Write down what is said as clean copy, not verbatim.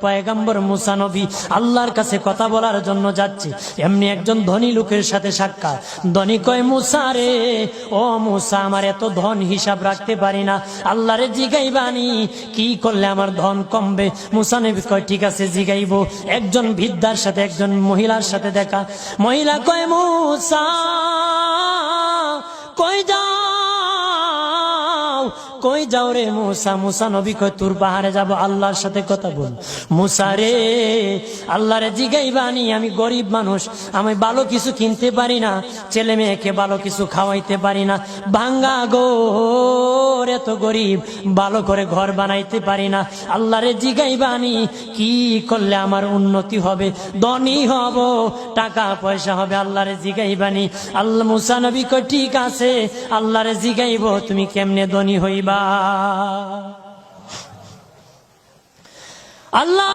পয়গম্বর মুসা নবী আল্লাহর কাছে কথা বলার জন্য যাচ্ছে, এমনি একজন ধনী লোকের সাথে সাক্ষাৎ। ধনী কয়, মুসা রে, ও মুসা, আমার এত ধন হিসাব রাখতে পারি না, আল্লাহরে জিগাইবানি কি করলে আমার ধন কমবে? মুসা নবী কয়, ঠিক আছে জিগাইব। একজন বৃদ্ধার সাথে একজন মহিলার সাথে দেখা। মহিলা কয়, মুসা কই যাও, কই যাও রে মুসা? মুসা নবী কয়, তোর পাহাড়ে যাব, আল্লাহর সাথে কথা বল। মুসা রে, আল্লাহরে জিগাইবানি, আমি গরিব মানুষ, আমি ভালো কিছু কিনতে পারি না, ছেলে মেয়েকে ভালো কিছু খাওয়াইতে পারি না, ভাঙ্গা ঘর, এত গরিব, ভালো করে ঘর বানাইতে পারি না, আল্লাহরে জিগাইবানি কি করলে আমার উন্নতি হবে, ধনী হব, টাকা পয়সা হবে, আল্লাহরে জিগাইবানি। আল্লাহ মুসা নবী কয়, ঠিক আছে, আল্লাহরে জিগাইব, তুমি কেমনে ধনী হইবা? আল্লাহ